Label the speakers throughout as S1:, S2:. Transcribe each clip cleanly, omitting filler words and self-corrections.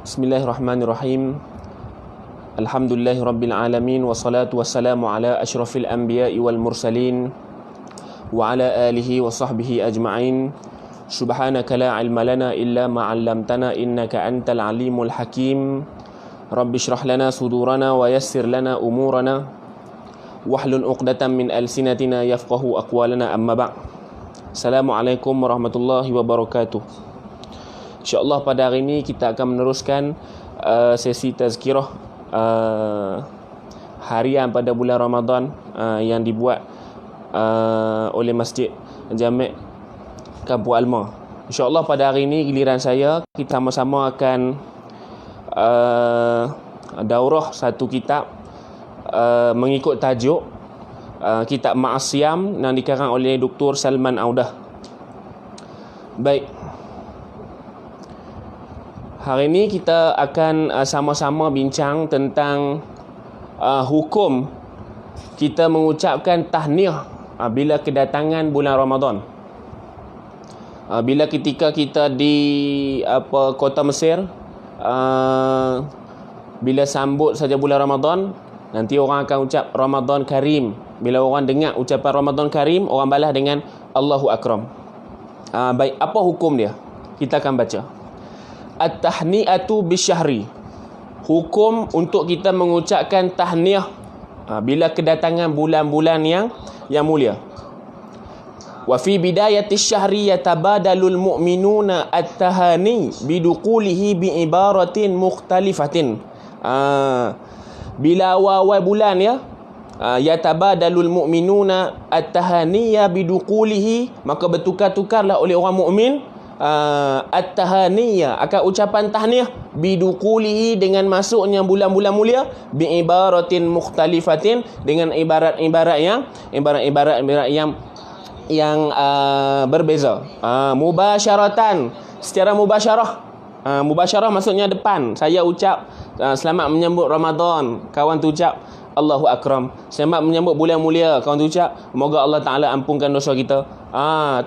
S1: Bismillahirrahmanirrahim. Alhamdulillahi rabbil alamin, wassalatu wassalamu ala asyrafil anbiya'i wal mursalin wa ala alihi wa sahbihi ajma'in. Subhanaka la ilma lana illa ma 'allamtana innaka antal alimul hakim. Rabbi shrah lana sudurana wa yassir lana umurana wahlul 'uqdatam min alsinatina yafqahu aqwalana, amma ba'. Assalamualaikum warahmatullahi wabarakatuh. InsyaAllah pada hari ini kita akan meneruskan sesi tazkirah harian pada bulan Ramadan yang dibuat oleh Masjid Jami' Kampung Alma. InsyaAllah pada hari ini giliran saya, kita sama-sama akan daurah satu kitab mengikut tajuk kitab Ma'asyam yang dikarang oleh Dr. Salman Audah. Baik, hari ini kita akan sama-sama bincang tentang hukum kita mengucapkan tahniah bila kedatangan bulan Ramadan. Bila ketika kita di kota Mesir, bila sambut saja bulan Ramadan, nanti orang akan ucap Ramadan Karim. Bila orang dengar ucapan Ramadan Karim, orang balas dengan Allahu Akram. Baik, apa hukum dia? Kita akan baca. At-tahni'atu bisyahri. Hukum untuk kita mengucapkan tahniah bila kedatangan bulan-bulan yang mulia. Wa fi bidayati syahri yatabadalul mu'minuna at-tahani biduqulihi bi ibaratin mukhtalifatin. Bila awal-awal bulan ya, yatabadalul mu'minuna at-tahaniya biduqulihi, maka bertukar-tukarlah oleh orang mukmin at-tahaniya, akan ucapan tahniah biduqulihi, dengan masuknya bulan-bulan mulia, bi ibaratin mukhtalifatin, dengan ibarat-ibarat yang berbeza. Mubasyaratan, secara mubasyarah. Mubasyarah maksudnya depan. Saya ucap selamat menyambut Ramadan, kawan tu ucap Allahu Akram. Selamat menyambut bulan mulia, kawan tu ucap moga Allah Ta'ala ampunkan dosa kita.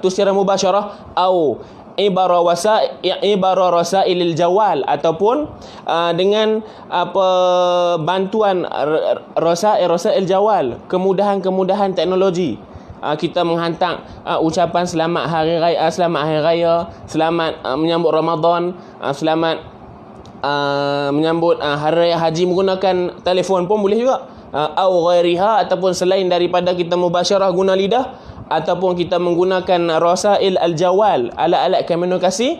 S1: Tu secara mubasyarah. Au ibara rasailil jawal, ataupun dengan bantuan rasail jawal, kemudahan teknologi. Kita menghantar ucapan selamat hari raya, selamat menyambut Ramadan, selamat menyambut hari raya haji menggunakan telefon pun boleh juga. Au ghairiha, ataupun selain daripada kita mubasyarah guna lidah, ataupun kita menggunakan rasail al-jawal, alat-alat komunikasi.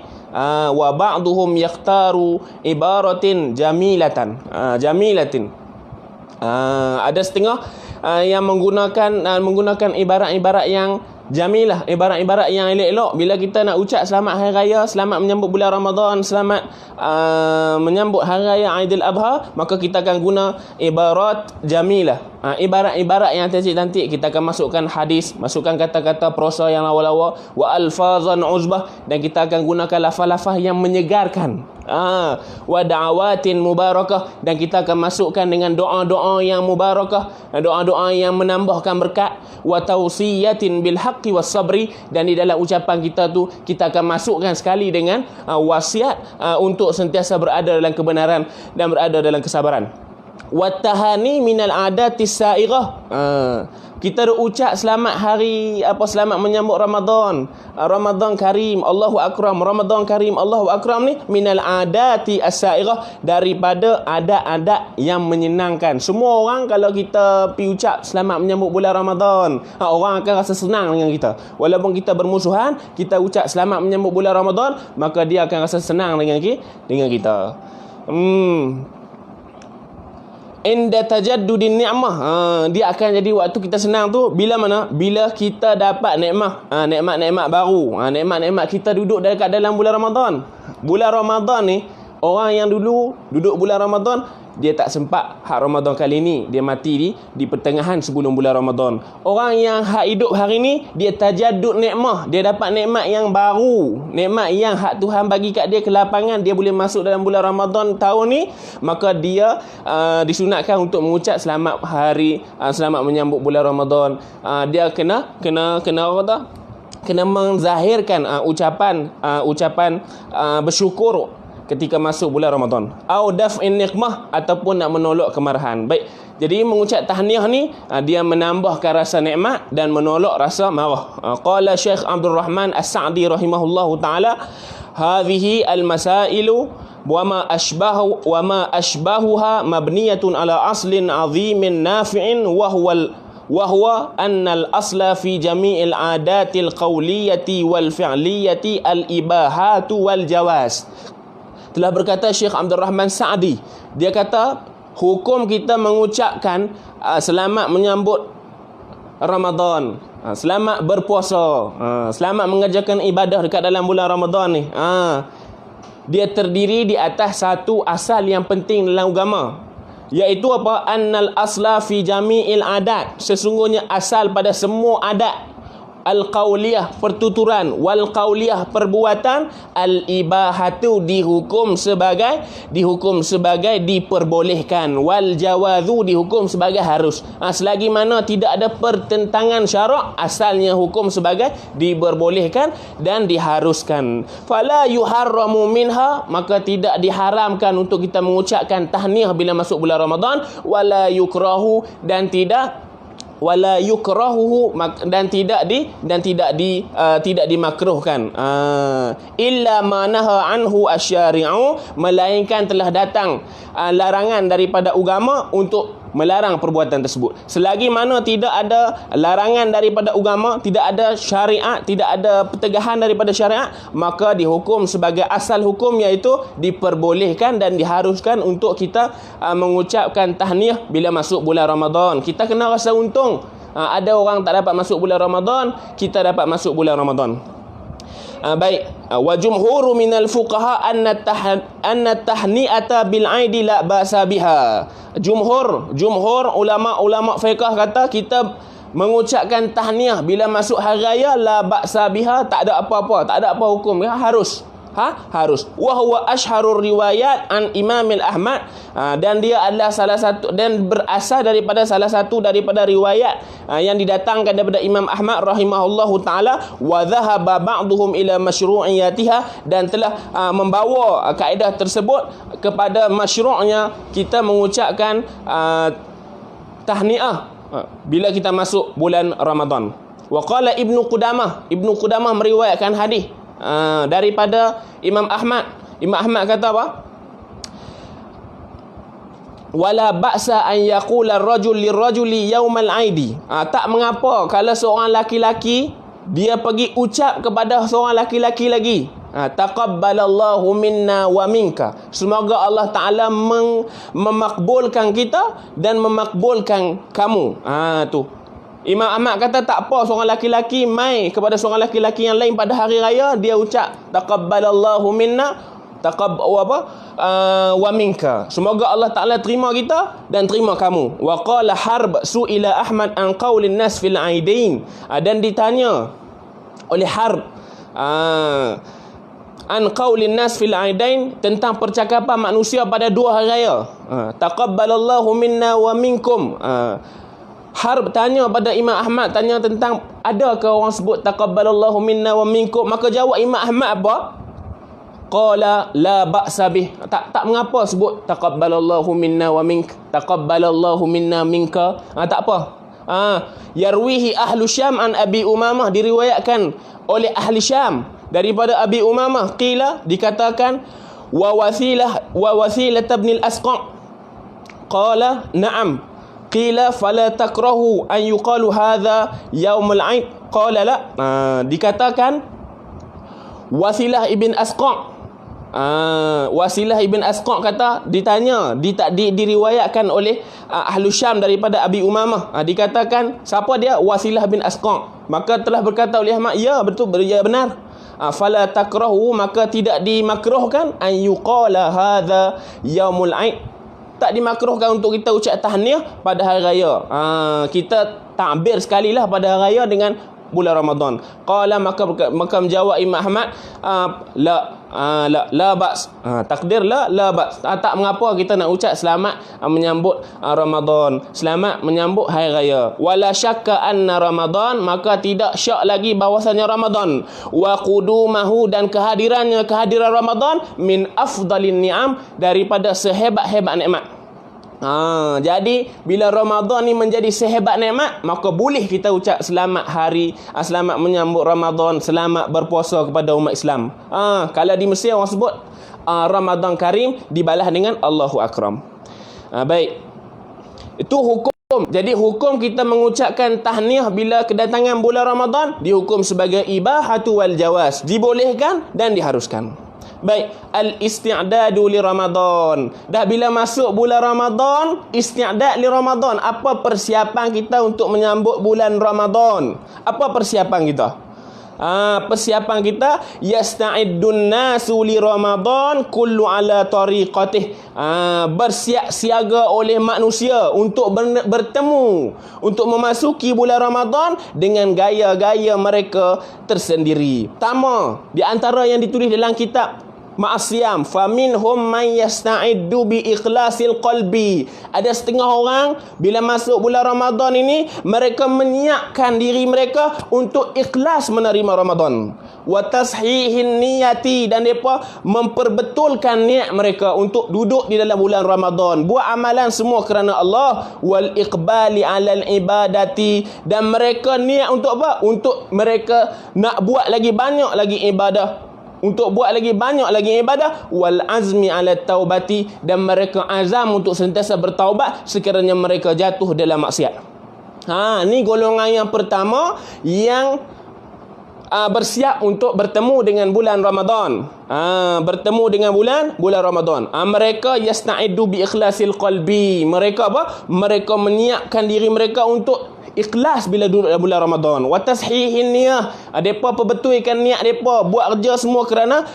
S1: Wa ba'duhum yakhtaru ibaratin jamilatin. Ada setengah yang menggunakan ibarat-ibarat yang jamilah, ibarat-ibarat yang elok-elok. Bila kita nak ucap selamat hari raya, selamat menyambut bulan Ramadan, selamat menyambut hari raya Aidil Adha, maka kita akan guna ibarat jamilah, ibarat-ibarat yang cantik-cantik. Kita akan masukkan hadis, masukkan kata-kata prosa yang lawa-lawa, wa alfazan uzbah, dan kita akan gunakan lafaz-lafaz yang menyegarkan. Wa da'awatin mubarakah, dan kita akan masukkan dengan doa-doa yang mubarakah, doa-doa yang menambahkan berkat. Wa tausiyatin bil haqqi was sabri, dan di dalam ucapan kita tu kita akan masukkan sekali dengan wasiat untuk sentiasa berada dalam kebenaran dan berada dalam kesabaran. Wa tahani minal adatis sa'ighah. Kita ucap selamat selamat menyambut Ramadan, Ramadan Karim, Allahu Akram, Ramadan Karim, Allahu Akram ni minal adati as-sa'ighah, daripada adat-adat yang menyenangkan. Semua orang kalau kita pi ucap selamat menyambut bulan Ramadan, orang akan rasa senang dengan kita. Walaupun kita bermusuhan, kita ucap selamat menyambut bulan Ramadan, maka dia akan rasa senang dengan kita. Inda tajaddudin ni'mah, dia akan jadi waktu kita senang tu bila mana? Bila kita dapat nikmat baru, nikmat kita duduk dekat dalam bulan Ramadan. Bulan Ramadan ni, orang yang dulu duduk bulan Ramadan, dia tak sempat hak Ramadan kali ni, dia mati di pertengahan sebelum bulan Ramadan. Orang yang hak hidup hari ni, dia tajaddud nikmah, dia dapat nikmat yang baru, nikmat yang hak Tuhan bagi kat dia kelapangan, dia boleh masuk dalam bulan Ramadan tahun ni, maka dia disunatkan untuk mengucap selamat menyambut bulan Ramadan. Dia kena apa tu? Kena menzahirkan ucapan bersyukur ketika masuk bulan Ramadan. Au daf'in niqmah, ataupun nak menolak kemarahan. Baik. Jadi mengucap tahniah ni dia menambahkan rasa nikmat dan menolak rasa marah. Qala Syekh Abdul Rahman As-Sa'di rahimahullahu taala, hadhihi al-masailu wa ma ashbahuha mabniyatun ala aslin 'azimin nafi'in wa huwa annal asla fi jami'il 'adatil qawliyati wal fi'liyati al-ibahatu wal jawaz. Telah berkata Syekh Abdul Rahman Sa'di, dia kata hukum kita mengucapkan selamat menyambut Ramadan, selamat berpuasa, selamat mengerjakan ibadah dekat dalam bulan Ramadan ni, dia terdiri di atas satu asal yang penting dalam agama, iaitu apa? Annal asla fi jami'il adat, sesungguhnya asal pada semua adat, al-qauliyah pertuturan, wal qauliyah perbuatan, al-ibahatu dihukum sebagai diperbolehkan, wal jawazu dihukum sebagai harus. Selagi mana tidak ada pertentangan syarak, asalnya hukum sebagai diperbolehkan dan diharuskan. Fala yuharramu minha, maka tidak diharamkan untuk kita mengucapkan tahniah bila masuk bulan Ramadan, wala yukrahu dan tidak tidak dimakruhkan, illa ma naha anhu asy-syari'u, melainkan telah datang larangan daripada agama untuk melarang perbuatan tersebut. Selagi mana tidak ada larangan daripada agama, tidak ada syariat, tidak ada pertegahan daripada syariat, maka dihukum sebagai asal hukum, iaitu diperbolehkan dan diharuskan untuk kita mengucapkan tahniah bila masuk bulan Ramadan. Kita kena rasa untung. Ada orang tak dapat masuk bulan Ramadan, kita dapat masuk bulan Ramadan. Baik, wa jumhuru minal fuqaha anna tahni'ata bil aidi la ba'sa biha. Jumhur ulama fiqh kata kita mengucapkan tahniah bila masuk hari raya la ba'sa biha, tak ada apa-apa, tak ada apa hukum, harus. Harus. Wa huwa asyharur riwayat an Imam Ahmad, dan dia adalah salah satu dan berasal daripada salah satu daripada riwayat yang didatangkan daripada Imam Ahmad rahimahullahu taala, wa dhahaba ba'dhum ila masyru'iyatiha, dan telah membawa kaedah tersebut kepada masyru'nya kita mengucapkan tahniah bila kita masuk bulan Ramadan. Wa qala Ibnu Qudamah meriwayatkan hadis daripada Imam Ahmad. Imam Ahmad kata apa? Wala ba'sa an yaqula ar-rajul lirrajuli yaumal aidi. Tak mengapa kalau seorang laki-laki dia pergi ucap kepada seorang laki-laki lagi, taqabbalallahu minna wa minka, semoga Allah Taala memakbulkan kita dan memakbulkan kamu. Tu Imam Ahmad kata tak apa seorang laki-laki mai kepada seorang laki-laki yang lain pada hari raya, dia ucap taqabbalallahu minna wa minka, semoga Allah Taala terima kita dan terima kamu. Wa qala Harb su'ila Ahmad an qaulin nas fil aidain, dan ditanya oleh Harb an qaulin nas fil aidain, tentang percakapan manusia pada dua hari raya. Taqabbalallahu minna wa minkum. Harb tanya pada Imam Ahmad, tanya tentang adakah orang sebut taqabbalallahu minna wa minkum. Maka jawab Imam Ahmad apa? Qala la ba'sa bih. Tak mengapa sebut taqabbalallahu minna wa mink, taqabbalallahu minna minka. Tak apa. Yarwihi ahlu Syam an Abi Umamah, diriwayatkan oleh ahli Syam daripada Abi Umamah, qila dikatakan wa wasilah ibn al-Asqa, qala na'am, qila fala takrahu an yuqalu hadha yaumul aid, qala la. Dikatakan Wasilah ibn Asqa, Wasilah ibn Asqa kata, ditanya, diriwayatkan oleh ahlu Syam daripada Abi Umamah, dikatakan siapa dia? Wasilah bin Asqa. Maka telah berkata oleh Ahmad, ya betul, ya benar. Fala takrahu, maka tidak dimakruhkan an yuqala hadha yaumul aid, tak dimakruhkan untuk kita ucap tahniah pada hari raya. Kita takbir sekali lah pada hari raya dengan bulan Ramadan. Qala, maka menjawab Imam Ahmad, la la ba's. Takdir la ba's. Tak mengapa kita nak ucap selamat menyambut Ramadan, selamat menyambut hari raya. Wala syakka anna Ramadan, maka tidak syak lagi bahwasanya Ramadan wa qudumahu, dan kehadiran Ramadan min afdalin ni'am, daripada sehebat-hebat nikmat. Jadi bila Ramadan ni menjadi sehebat nikmat, maka boleh kita ucap selamat menyambut Ramadan, selamat berpuasa kepada umat Islam. Kalau di Mesir orang sebut Ramadan Karim, dibalas dengan Allahu Akram. Baik. Itu hukum. Jadi hukum kita mengucapkan tahniah bila kedatangan bulan Ramadan dihukum sebagai ibahatu wal jawaz, dibolehkan dan diharuskan. Baik, al-isti'dadu li Ramadan. Dah bila masuk bulan Ramadan, isti'dad li Ramadan. Apa persiapan kita untuk menyambut bulan Ramadan? Apa persiapan kita? Persiapan kita, yasta'iddun nasu li Ramadan kullu ala tariqatih. Bersiap siaga oleh manusia untuk bertemu, untuk memasuki bulan Ramadan dengan gaya-gaya mereka tersendiri. Pertama, di antara yang ditulis dalam kitab Ma'asyam, faminhum man yasta'iddu bi ikhlasil qalbi. Ada setengah orang bila masuk bulan Ramadan ini, mereka menyiapkan diri mereka untuk ikhlas menerima Ramadan. Wa tashihin niyati, dan mereka memperbetulkan niat mereka untuk duduk di dalam bulan Ramadan, buat amalan semua kerana Allah. Wal iqbali 'alal ibadati, dan mereka niat untuk apa? Untuk mereka nak buat lagi banyak lagi ibadah, untuk buat lagi banyak lagi ibadah. Wal azmi ala taubati, dan mereka azam untuk sentiasa bertaubat sekiranya mereka jatuh dalam maksiat. Ni golongan yang pertama yang bersiap untuk bertemu dengan bulan Ramadan. Bertemu dengan bulan Ramadan. Mereka yasta'iddu bi ikhlasil qalbi. Mereka apa? Mereka menyiapkan diri mereka untuk ikhlas bila duduk dalam bulan Ramadan. Wa tashihin niyah, depa perbetulkan niat depa, buat kerja semua kerana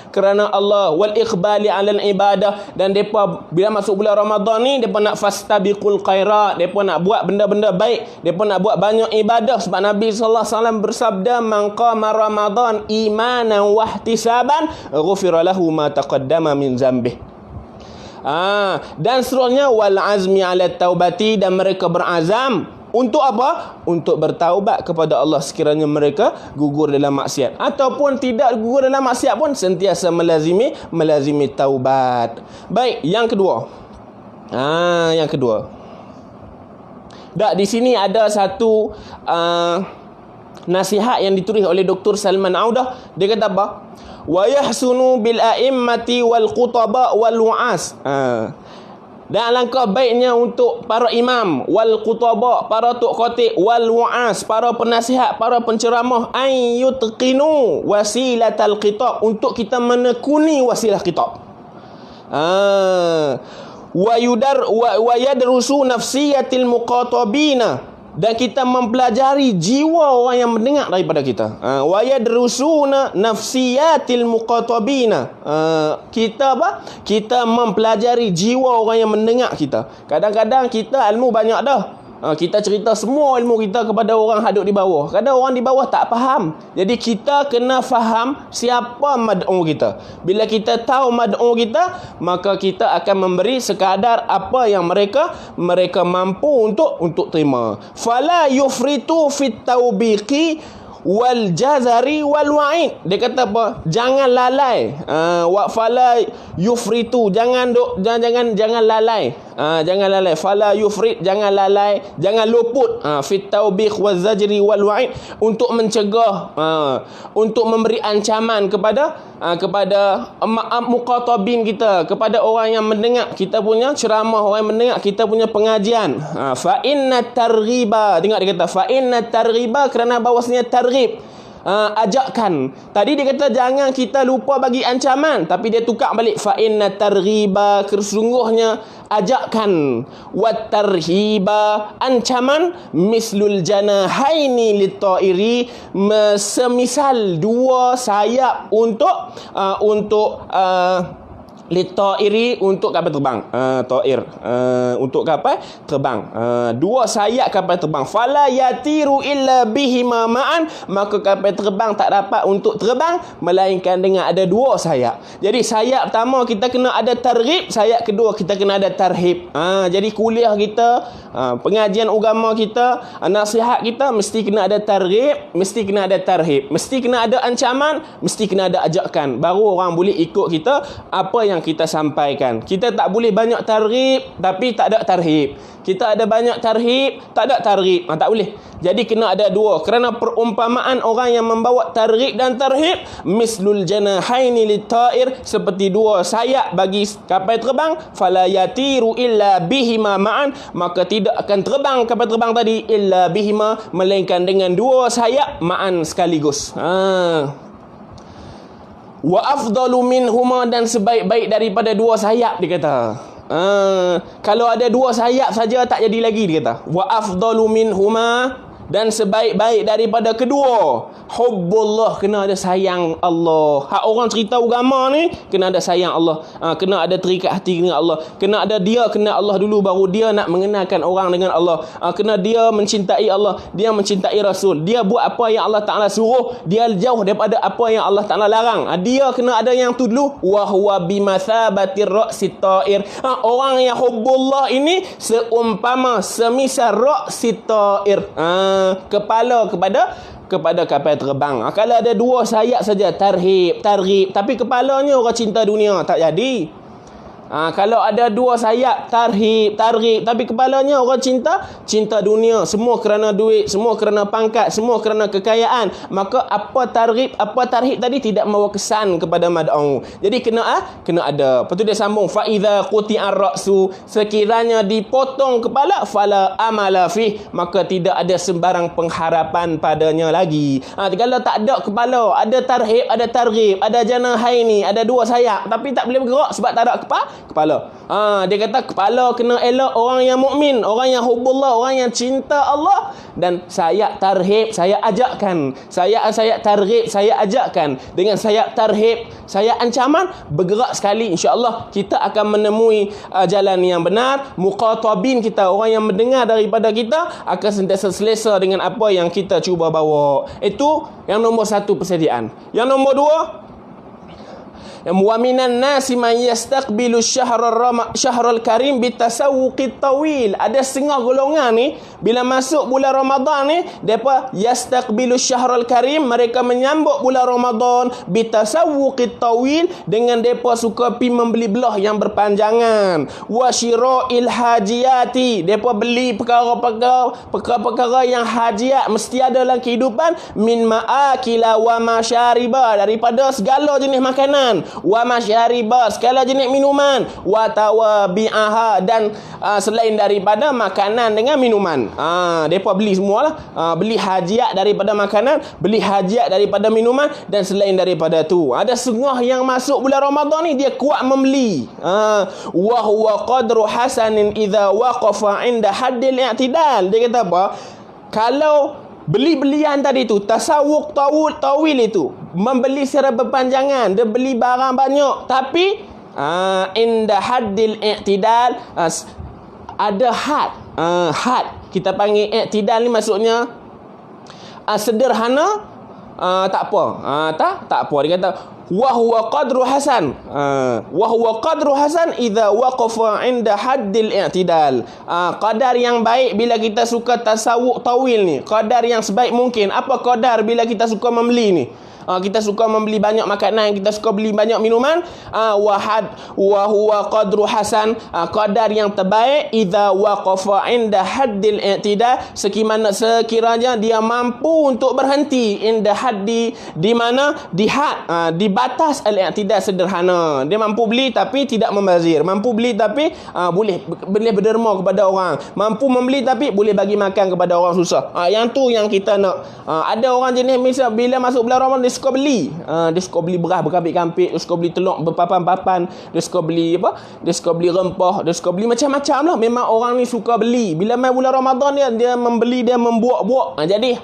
S1: Allah. Wal iqbali 'alal ibadah, dan depa bila masuk bulan Ramadan ni, depa nak fastabiqul khairat, depa nak buat benda-benda baik, depa nak buat banyak ibadah. Sebab Nabi sallallahu alaihi wasallam bersabda, man qama Ramadan imanan wa ihtisaban ghufira lahu ma taqaddama min dzambih. Dan seterusnya, wal azmi 'ala taubati, dan mereka berazam untuk apa? Untuk bertaubat kepada Allah sekiranya mereka gugur dalam maksiat, ataupun tidak gugur dalam maksiat pun sentiasa melazimi taubat. Baik, yang kedua. Di sini ada satu nasihat yang ditulis oleh Dr. Salman Audah. Dia kata apa? Wa yahsunu bil a'immati wal qutaba wal wa'as. Dan alangkah baiknya untuk para imam, wal qutaba, para tok khatib, wal wa'as, para penasihat, para penceramah, ay yutqinu wasilatal khitab, untuk kita menekuni wasilah khitab. Wa yadrusu nafsiyatil muqatabina, dan kita mempelajari jiwa orang yang mendengar daripada kita. Wa yadrusuna nafsiyatil muqatabina. Kita apa? Kita mempelajari jiwa orang yang mendengar kita. Kadang-kadang kita ilmu banyak dah, kita cerita semua ilmu kita kepada orang hadut di bawah. Kadang orang di bawah tak faham. Jadi kita kena faham siapa mad'u kita. Bila kita tahu mad'u kita, maka kita akan memberi sekadar apa yang mereka mampu untuk terima. Fala yufritu fit taubiqi wal jazari wal wa'id. Dia kata apa? Jangan lalai. Wa fala yufritu, jangan lalai. Jangan lalai. Fala yufrit, jangan lalai, jangan luput. Fit taubiq wal zajri wal wa'id, untuk mencegah, untuk memberi ancaman kepada muqatabin kita, kepada orang yang mendengar kita punya ceramah, orang yang mendengar kita punya pengajian. Fa inna targhiba, tengok dia kata fa inna targhiba, kerana bahawasanya targhib, ajakkan. Tadi dia kata jangan kita lupa bagi ancaman, tapi dia tukar balik, fa inna targhiba, kesungguhnya ajakkan, wat tarhiba, ancaman, mislul janahaini lit-ta'iri, semisal dua sayap untuk Lita'iri untuk kapal terbang. Ta'ir untuk kapal terbang. Dua sayap kapal terbang. Fala yatiru illa bihima ma'an, maka kapal terbang tak dapat untuk terbang melainkan dengan ada dua sayap. Jadi sayap pertama kita kena ada targhib, sayap kedua kita kena ada tarhib. Jadi kuliah kita, pengajian agama kita, nasihat kita mesti kena ada targhib, mesti kena ada tarhib, mesti kena ada ancaman, mesti kena ada ajakan. Baru orang boleh ikut kita apa yang kita sampaikan. Kita tak boleh banyak targhib tapi tak ada tarhib. Kita ada banyak tarhib, tak ada targhib. Tak boleh. Jadi kena ada dua. Kerana perumpamaan orang yang membawa targhib dan tarhib, mislul janahaini lit-ta'ir, seperti dua sayap bagi kapal terbang, fala yatiru illa bihima ma'an, maka tidak akan terbang kapal terbang tadi illa bihima, melainkan dengan dua sayap ma'an sekaligus. Wa afdalu minhuma, dan sebaik-baik daripada dua sayap, dia kata. Kalau ada dua sayap saja tak jadi lagi, dia kata. Wa afdalu minhuma, dan sebaik-baik daripada kedua, hubbullah, kena ada sayang Allah. Hak orang cerita agama ni kena ada sayang Allah, kena ada terikat hati dengan Allah, kena ada dia kena Allah dulu, baru dia nak mengenalkan orang dengan Allah. Kena dia mencintai Allah, dia mencintai Rasul, dia buat apa yang Allah Ta'ala suruh, dia jauh daripada apa yang Allah Ta'ala larang. Dia kena ada yang tu dulu. Wa huwa bimathabatir ra'sit ta'ir, orang yang hubbullah ini seumpama semisal ra'sit ta'ir, kepala kepada kapal terbang. Kalau ada dua sayap saja, targhib, tapi kepalanya orang cinta dunia, tak jadi. Kalau ada dua sayap, targhib, tapi kepalanya orang cinta dunia, semua kerana duit, semua kerana pangkat, semua kerana kekayaan, maka apa targhib, apa tarhib tadi tidak membawa kesan kepada mad'u. Jadi kena ada. Lepas tu dia sambung, fa idza quti'ar ra'su, sekiranya dipotong kepala, fala amala fih, maka tidak ada sembarang pengharapan padanya lagi. Kalau tak ada kepala, ada tarhib, ada targhib, ada janahaini, ada dua sayap, tapi tak boleh bergerak sebab tak ada kepala. Dia kata kepala kena elok orang yang mukmin, orang yang hubbullah, orang yang cinta Allah. Dan sayap tarhib saya ajakkan, sayap tarhib saya ajakkan, dengan sayap tarhib, sayap ancaman, bergerak sekali, insya-Allah kita akan menemui jalan yang benar. Muqatabin kita, orang yang mendengar daripada kita akan sentiasa selesa dengan apa yang kita cuba bawa. Itu yang nombor satu, persediaan. Yang nombor dua, wa minan nasi man yastaqbilu syahrul karim bitasawuqit tawil. Ada setengah golongan ni bila masuk bulan Ramadan ni, depa yastaqbilu syahrul karim, mereka menyambut bulan Ramadan bitasawuqit tawil, dengan depa suka pi membeli belah yang berpanjangan. Wa syira'il hajiyati, depa beli perkara-perkara yang hajiat, mesti ada dalam kehidupan, min ma'akila wa masyariba, daripada segala jenis makanan, wa masyariba, segala jenis minuman, wa tawabi'aha, dan selain daripada makanan dengan minuman. Depa beli semualah, beli hajiat daripada makanan, beli hajiat daripada minuman, dan selain daripada tu. Ada setengah yang masuk bulan Ramadan ni dia kuat membeli. Wa huwa qadru hasanin idza waqafa 'inda haddil i'tidal. Dia kata apa? Kalau beli-belian tadi tu, tasawuk tawil itu, membeli secara berpanjangan, dia beli barang banyak, tapi inda haddil i'tidal, ada had, kita panggil i'tidal ni maksudnya sederhana, tak apa, tak apa. Dia kata wa huwa qadru hasan idza waqafa 'inda haddil i'tidal. Qadar yang baik bila kita suka tasawuk tawil ni, qadar yang sebaik mungkin. Apa qadar bila kita suka membeli ni? Kita suka membeli banyak makanan, kita suka beli banyak minuman, wa huwa qadru hasan, qadar yang terbaik, idza waqafa 'inda haddil i'tidal, sekiranya dia mampu untuk berhenti, inda haddi, di mana di had, di batas al-i'tidal, sederhana. Dia mampu beli tapi tidak membazir, mampu beli tapi boleh berderma kepada orang, mampu membeli tapi boleh bagi makan kepada orang susah. Yang tu yang kita nak. Ada orang jenis misal bila masuk bulan Ramadan, dia suka beli. Dia suka beli beras berkapit-kapit, dia suka beli telur berpapan-papan, dia suka beli dia suka beli rempah, dia suka beli macam-macam lah. Memang orang ni suka beli. Bila main bulan Ramadan dia membeli, dia membuak-buak. Jadi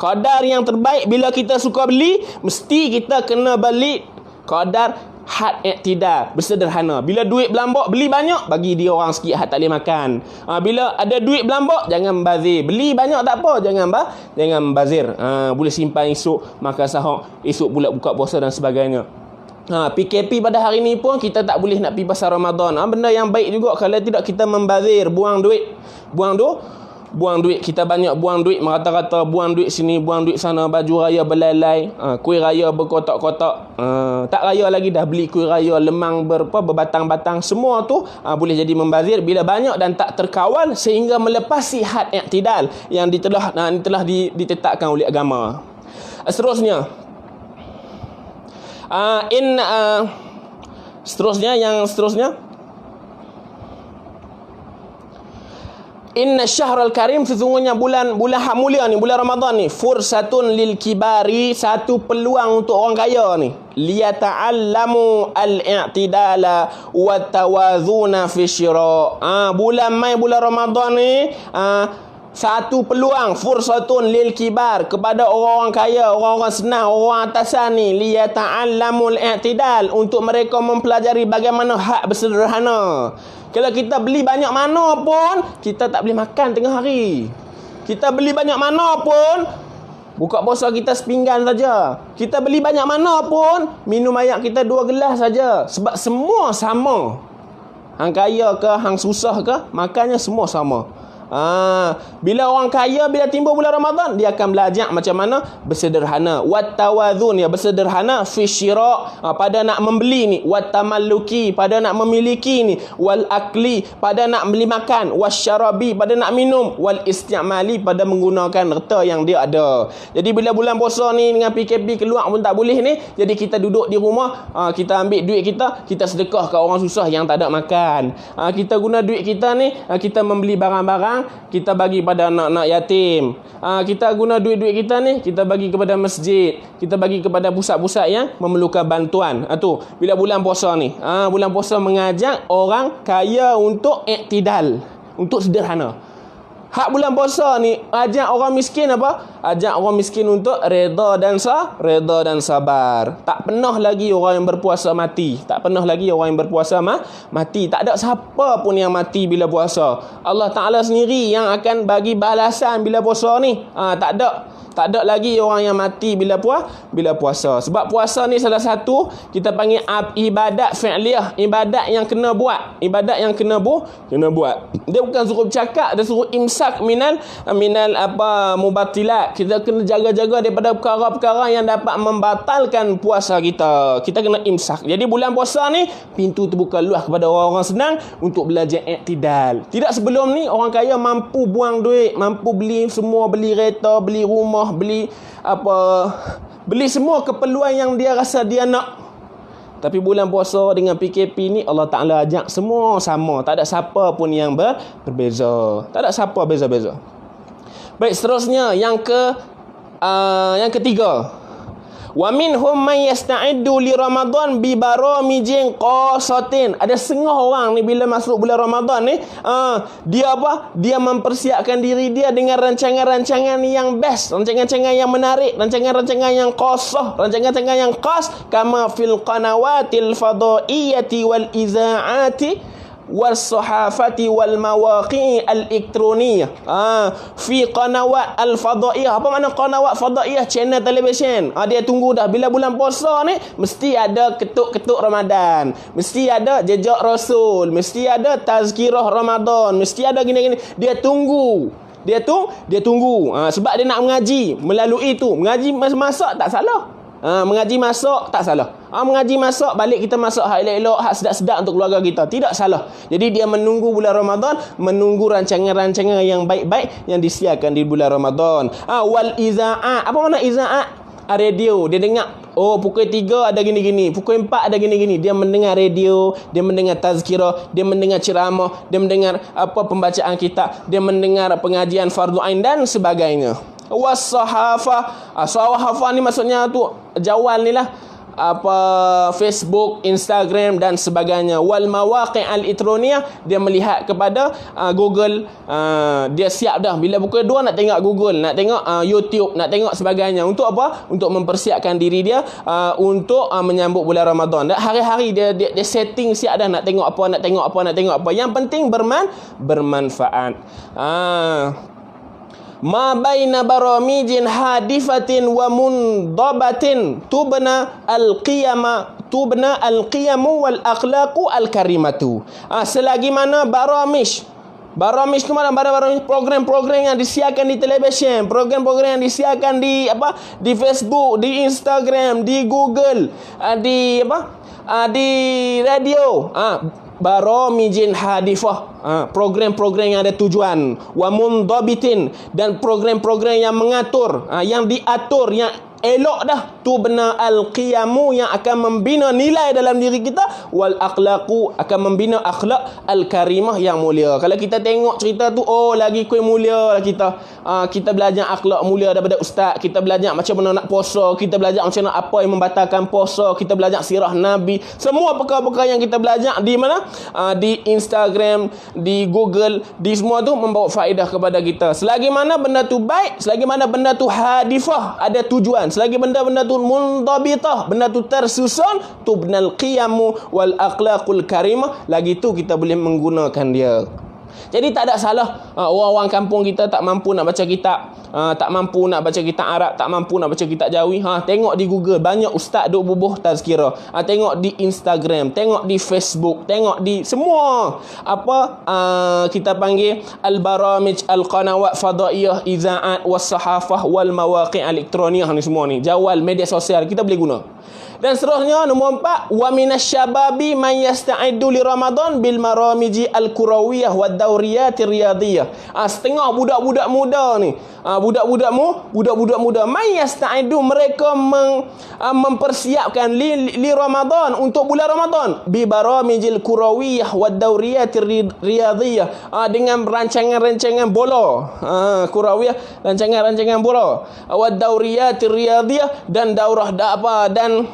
S1: qadar yang terbaik bila kita suka beli, mesti kita kena beli qadar had i'tidal, bersederhana. Bila duit berlambak, beli banyak, bagi dia orang sikit had tak boleh makan. Bila ada duit berlambak, jangan membazir. Beli banyak tak apa, jangan membazir. Boleh simpan esok, makan sahur, esok pula buka puasa dan sebagainya. PKP pada hari ni pun kita tak boleh nak pergi pasar Ramadan. Benda yang baik juga kalau tidak kita membazir, buang duit. Buang duit, kita banyak buang duit, merata-rata buang duit sini, buang duit sana, baju raya berlai-lai, kuih raya berkotak-kotak, tak raya lagi dah beli kuih raya lemang berbatang-batang, semua tu boleh jadi membazir bila banyak dan tak terkawal sehingga melepasi had i'tidal yang telah ditetapkan oleh agama. Seterusnya Inna syahrul karim, sesungguhnya bulan hak mulia ni, bulan Ramadan ni, fursatun lil kibari, satu peluang untuk orang kaya ni, liyata'allamu al-i'tidala wa tawazuna fi syira. Bulan Ramadan ni satu peluang, fursatun lil kibar, kepada orang-orang kaya, orang-orang senang, orang atasan ni, liyata'allamul i'tidal, untuk mereka mempelajari bagaimana hak bersederhana. Kalau kita beli banyak mana pun, kita tak boleh makan tengah hari. Kita beli banyak mana pun, buka puasa kita sepinggan saja. Kita beli banyak mana pun, minum air kita 2 gelas saja. Sebab semua sama. Hang kaya ke, hang susah ke, makannya semua sama. Bila orang kaya, bila timbul bulan Ramadan, dia akan belajar macam mana bersederhana. Wattawazun, ya, bersederhana fi syira, pada nak membeli ni, wattamalluki, pada nak memiliki ni, wal akli, pada nak beli makan, wasyarabi, pada nak minum, wal isti'mali, pada menggunakan harta yang dia ada. Jadi bila bulan puasa ni dengan PKP keluar pun tak boleh ni, jadi kita duduk di rumah, kita ambil duit kita sedekah ke orang susah yang tak ada makan. Kita guna duit kita ni, kita membeli barang-barang, kita bagi pada anak-anak yatim. Kita guna duit-duit kita ni, kita bagi kepada masjid, kita bagi kepada pusat-pusat yang memerlukan bantuan. Tu bila bulan puasa ni, bulan puasa mengajak orang kaya untuk i'tidal, untuk sederhana. Hak bulan puasa ni ajak orang miskin apa? Ajak orang miskin untuk redha dan sabar. Tak pernah lagi orang yang berpuasa mati. Tak pernah lagi orang yang berpuasa mati. Tak ada siapa pun yang mati bila puasa. Allah Ta'ala sendiri yang akan bagi balasan bila puasa ni. Tak ada lagi orang yang mati bila puasa. Sebab puasa ni salah satu kita panggil ibadat fi'liyah, ibadat yang kena buat. Ibadat yang kena buat. Dia bukan suruh bercakap, dia suruh imsak minal mubatilat. Kita kena jaga-jaga daripada perkara-perkara yang dapat membatalkan puasa kita. Kita kena imsak. Jadi bulan puasa ni pintu terbuka luas kepada orang-orang senang untuk belajar i'tidal. Tidak sebelum ni orang kaya mampu buang duit, mampu beli semua, beli kereta, beli rumah, beli semua keperluan yang dia rasa dia nak. Tapi bulan puasa dengan PKP ni, Allah Ta'ala ajak semua sama. Tak ada siapa pun yang berbeza. Tak ada siapa beza-beza. Baik, seterusnya yang ketiga, wa minhum man yasta'iddu li Ramadan bi baramijin qasatin. Ada setengah orang ni bila masuk bulan Ramadan ni, dia mempersiapkan diri dia dengan rancangan-rancangan yang best, rancangan-rancangan yang menarik, rancangan-rancangan yang qasah, rancangan-rancangan yang khas, kama fil qanawatil fadaiyati wal izaati was-sahafati wal mawaqi' al-elektroniyah. Fi qanawat al-fadaiyah. Apa makna qanawat fadaiyah? Channel televisyen. Dia tunggu dah bila bulan puasa ni mesti ada ketuk-ketuk Ramadan, mesti ada jejak Rasul, mesti ada tazkirah Ramadan, mesti ada gini-gini. Dia tunggu. Sebab dia nak mengaji. Melalui itu mengaji masak tak salah. Mengaji masak tak salah. Mengaji masak, balik kita masak hak elok-elok, hak sedap-sedap untuk keluarga kita, tidak salah. Jadi dia menunggu bulan Ramadan, menunggu rancangan-rancangan yang baik-baik yang disiarkan di bulan Ramadan. Wal iza'at. Apa makna iza'at? Radio. Dia dengar, pukul 3 ada gini-gini, pukul 4 ada gini-gini. Dia mendengar radio, dia mendengar tazkirah, dia mendengar ceramah, dia mendengar pembacaan kitab, dia mendengar pengajian fardu ain dan sebagainya. Was-sahafah. Sahafah ni maksudnya tu jawal ni lah. Facebook, Instagram dan sebagainya. Wal mawaqi' al-elektroniyah, dia melihat kepada Google, dia siap dah bila pukul 2 nak tengok Google, nak tengok YouTube, nak tengok sebagainya. Untuk apa? Untuk mempersiapkan diri dia untuk menyambut bulan Ramadan. Dan hari-hari dia setting siap dah nak tengok apa, nak tengok apa, nak tengok apa. Yang penting bermanfaat. Ma baina baramijin hadifatin wa mundabatin tubna al-qiyamu wal akhlaqu al-karimatu. Selagi mana baramij tu mana baramij, program-program yang disiarkan di televisyen, program-program yang disiarkan di Facebook, di Instagram, di Google, di radio, baramijin hadifah, program-program yang ada tujuan, wa mundabitin, dan program-program yang mengatur, yang diatur, yang elok dah, tu benar al-qiyamu, yang akan membina nilai dalam diri kita, wal akhlaqu, akan membina akhlak al-karimah, yang mulia. Kalau kita tengok cerita tu, lagi kuih mulia lah kita belajar akhlak mulia daripada ustaz, kita belajar macam mana nak puasa, kita belajar macam mana apa yang membatalkan puasa, kita belajar sirah Nabi, semua perkara-perkara yang kita belajar di mana, di Instagram, di Google, di semua tu membawa faedah kepada kita. Selagi mana benda tu baik, selagi mana benda tu hadifah, ada tujuan, selagi benda-benda tu mundabitah, benda tu tersusun, tubnal qiyamu wal akhlaqul karimah, lagi tu kita boleh menggunakan dia. Jadi tak ada salah orang-orang kampung kita tak mampu nak baca kitab, tak mampu nak baca kitab Arab, tak mampu nak baca kitab Jawi. Tengok di Google, banyak ustaz duk bubuh tazkirah. Tengok di Instagram, tengok di Facebook, tengok di semua kita panggil al-baramij, al-qanawat fadaiyah, iza'at, was-sahafah, wal mawaqi' al-elektroniyah, ni semua ni jawal media sosial kita boleh guna. Dan seterusnya, nombor 4, wa minasyababi man yasta'iddu li Ramadan bil maramiji al-kurawiyah wad dauriyat riyadiyah. Setengah budak-budak muda ni, budak-budak muda man yasta'iddu, mereka mempersiapkan li Ramadan, untuk bulan Ramadan, bi baramijil kurawiyah wad dauriyat riyadiyah, dengan rancangan-rancangan bola, kurawiyah, rancangan-rancangan bola, wad dauriyat riyadiyah, dan daurah dan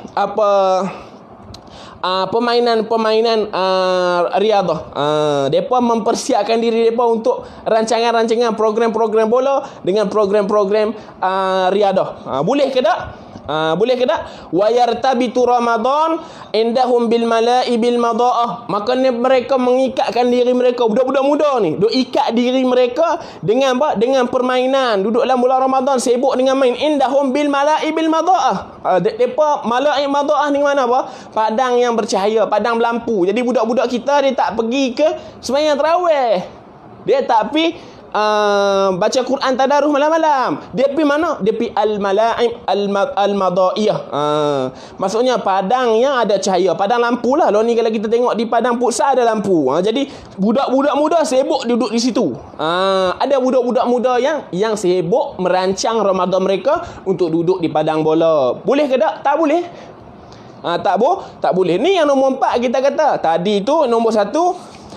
S1: permainan riadah. Depa mempersiapkan diri depa untuk rancangan-rancangan program-program bola dengan program-program riadah. Boleh ke tak? Boleh ke tak? Wa yartabitu Ramadan indahum bil mala'i bil madaah. Maka mereka mengikatkan diri mereka, budak-budak muda ni duk ikat diri mereka dengan apa? Dengan permainan. Duduk dalam bulan Ramadan sibuk dengan main. Indahum bil mala'i bil madaah. Depa mala'i madaah ni mana apa? Padang yang bercahaya, padang berlampu. Jadi budak-budak kita dia tak pergi ke sembahyang tarawih, dia tak pergi baca Quran tadarus malam-malam, dia pergi mana? Dia pergi al-mala'im al-madaiyah. Maksudnya padang yang ada cahaya, padang lampu lah. Lalu ni kalau kita tengok di padang futsal ada lampu. Jadi budak-budak muda sibuk duduk di situ. Ada budak-budak muda yang sibuk merancang Ramadan mereka untuk duduk di padang bola. Boleh ke tak? Tak boleh. Tak boleh. Ni yang nombor 4 kita kata. Tadi tu nombor 1,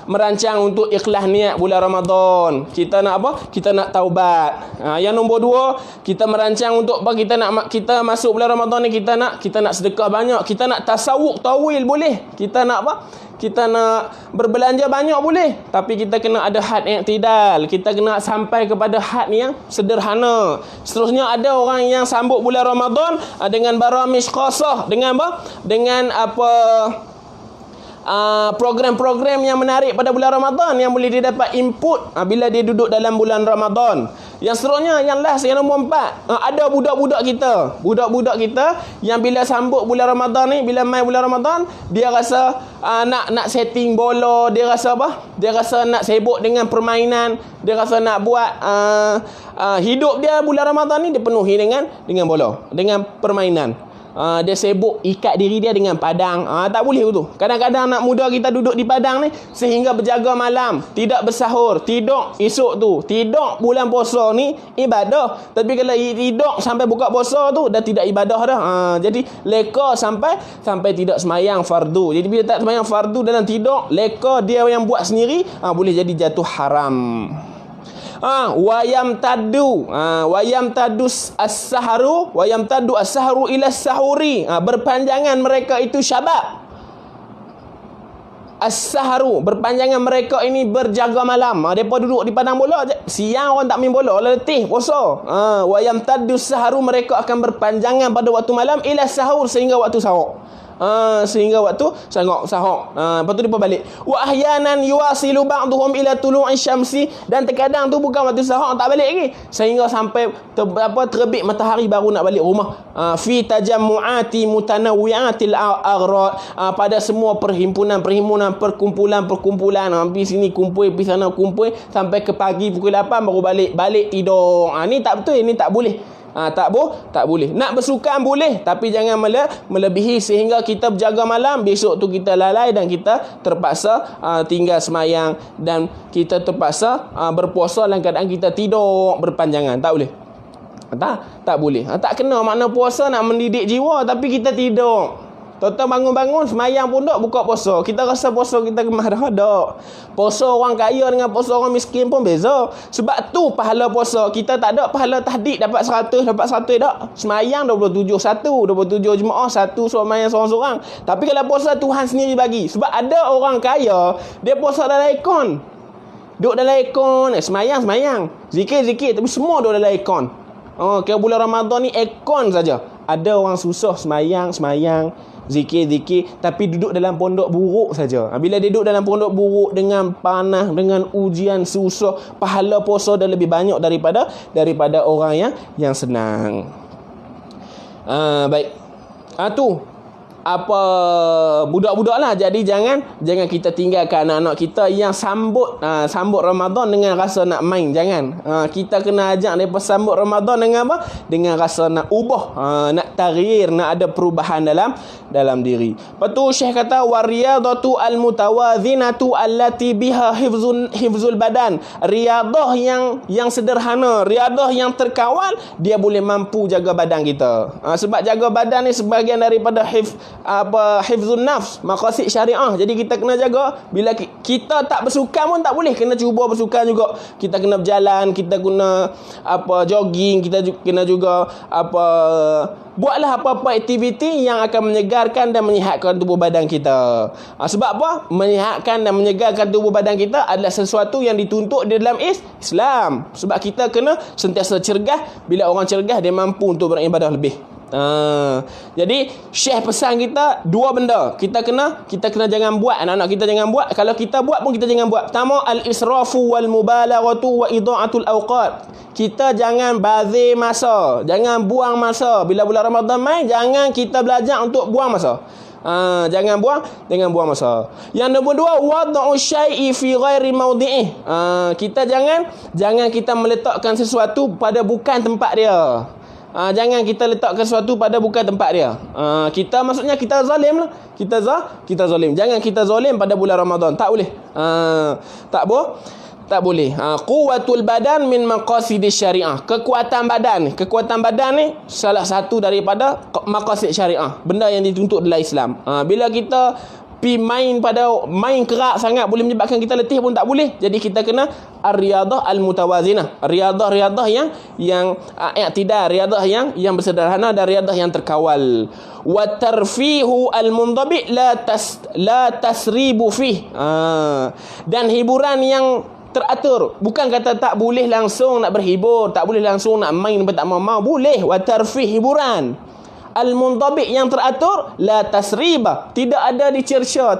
S1: merancang untuk ikhlas niat bulan Ramadan. Kita nak apa? Kita nak taubat. Yang nombor 2, kita merancang untuk apa? Kita masuk bulan Ramadan ni kita nak sedekah banyak, kita nak tasawuf tawil boleh. Kita nak apa? Kita nak berbelanja banyak boleh. Tapi kita kena ada had i'tidal. Kita kena sampai kepada had yang sederhana. Seterusnya ada orang yang sambut bulan Ramadan dengan baramij khasah, dengan apa? Dengan program-program yang menarik pada bulan Ramadan yang boleh dia dapat input bila dia duduk dalam bulan Ramadan. Yang seterusnya, yang last, yang nombor 4, ada budak-budak kita yang bila sambut bulan Ramadan ni, bila main bulan Ramadan, dia rasa nak setting bola, dia rasa apa? Dia rasa nak sibuk dengan permainan, dia rasa nak buat hidup dia bulan Ramadan ni dia penuhi dengan bola, dengan permainan. Dia sibuk ikat diri dia dengan padang. Tak boleh tu. Kadang-kadang anak muda kita duduk di padang ni sehingga berjaga malam, tidak bersahur, tidur esok tu. Tidur bulan puasa ni ibadah. Tapi kalau tidur sampai buka puasa tu dah tidak ibadah dah. Jadi leka sampai tidak semayang fardu. Jadi bila tak semayang fardu dalam tidur, leka dia yang buat sendiri, boleh jadi jatuh haram. Wayam tadu as-sahru ila sahuri. Berpanjangan mereka itu syabab. As-sahru, berpanjangan mereka ini berjaga malam. Mereka duduk di padang bola, siang orang tak main bola, letih puasa. Wayam tadu sahru, mereka akan berpanjangan pada waktu malam ila sahur, sehingga waktu sahur. Sehingga waktu sahur. Lepas tu dia balik. Wa ahyanan yuwasilu ba'dhum ila tulu'i syamsi, dan terkadang tu bukan waktu sahur tak balik lagi, sehingga sampai terbit matahari baru nak balik rumah. Fi tajammu'ati mutanawwi'atil aghrad, pada semua perkumpulan, pergi sini kumpul, pergi sana kumpul, sampai ke pagi pukul 8 baru balik tidur. Ni tak betul, ni tak boleh. Tak boleh. Nak bersukan boleh, tapi jangan melebihi sehingga kita berjaga malam, besok tu kita lalai dan kita terpaksa tinggal semayang, dan kita terpaksa berpuasa dalam keadaan kita tidur berpanjangan. Tak boleh. Tak boleh. Tak kena. Makna puasa nak mendidik jiwa, tapi kita tidur. Tuan-tuan bangun-bangun semayang pun tak, buka puasa. Kita rasa puasa kita kemah dah. Puasa orang kaya dengan puasa orang miskin pun beza. Sebab tu pahala puasa kita tak ada pahala tahdik dapat 100 tak. Semayang 27 jemaah, satu semayang seorang-seorang. Tapi kalau puasa Tuhan sendiri bagi. Sebab ada orang kaya, dia puasa dalam aircon. Duduk dalam aircon, semayang. Zikir, tapi semua duduk dalam aircon. Kira bulan Ramadan ni aircon saja. Ada orang susah semayang, zikir, tapi duduk dalam pondok buruk saja. Bila dia duduk dalam pondok buruk dengan panas, dengan ujian susah, pahala puasa dah lebih banyak daripada orang yang senang. Baik. Tu budak-budak lah. Jadi jangan kita tinggalkan anak-anak kita yang sambut Ramadan dengan rasa nak main. Jangan. Kita kena ajak mereka sambut Ramadan dengan apa? Dengan rasa nak ubah, nak taghir, nak ada perubahan dalam diri. Lepas tu Syekh kata wariyadatu almutawadhinatu allati biha hifzul badan. Riyadah yang sederhana, riyadah yang terkawal, dia boleh mampu jaga badan kita. Sebab jaga badan ni sebahagian daripada hifzun nafs, maqasid syariah. Jadi kita kena jaga. Bila kita tak bersukan pun tak boleh, kena cuba bersukan juga. Kita kena berjalan, kita kena jogging, kita kena juga buatlah apa-apa aktiviti yang akan menyegarkan dan menyihatkan tubuh badan kita. Sebab apa? Menyihatkan dan menyegarkan tubuh badan kita adalah sesuatu yang dituntut di dalam Islam. Sebab kita kena sentiasa cergas. Bila orang cergas, dia mampu untuk beribadah lebih. Jadi Syekh pesan kita dua benda. Kita kena jangan buat, anak-anak kita jangan buat. Kalau kita buat pun kita jangan buat. Pertama, al-israfu wal mubalaghatu wa ida'atul awqat. Kita jangan bazir masa, jangan buang masa. Bila bulan Ramadan mai, jangan kita belajar untuk buang masa. Jangan buang masa. Yang nombor dua, wad'u syai'i fi ghairi mawdi'ih. Kita jangan kita meletakkan sesuatu pada bukan tempat dia. Jangan kita letakkan sesuatu pada bukan tempat dia. Maksudnya kita zalim lah. Kita zalim. Jangan kita zalim pada bulan Ramadan. Tak boleh. Tak boleh. Quwwatul badan min maqasidis syariah. Kekuatan badan ni salah satu daripada maqasid syariah. Benda yang dituntut dalam Islam. Bila kita main kerak sangat boleh menyebabkan kita letih pun tak boleh. Jadi kita kena ar-riyadah al-mutawazinah. Riyadah yang i'tidal, riyadah yang bersederhana, dan riyadah yang terkawal. Wa tarfihu al-mundabit la tasribu fih. Dan hiburan yang teratur. Bukan kata tak boleh langsung nak berhibur, tak boleh langsung nak main tak mau. Boleh. Wa tarfih, hiburan al-mundabit yang teratur, la tasriba, tidak ada dicerca,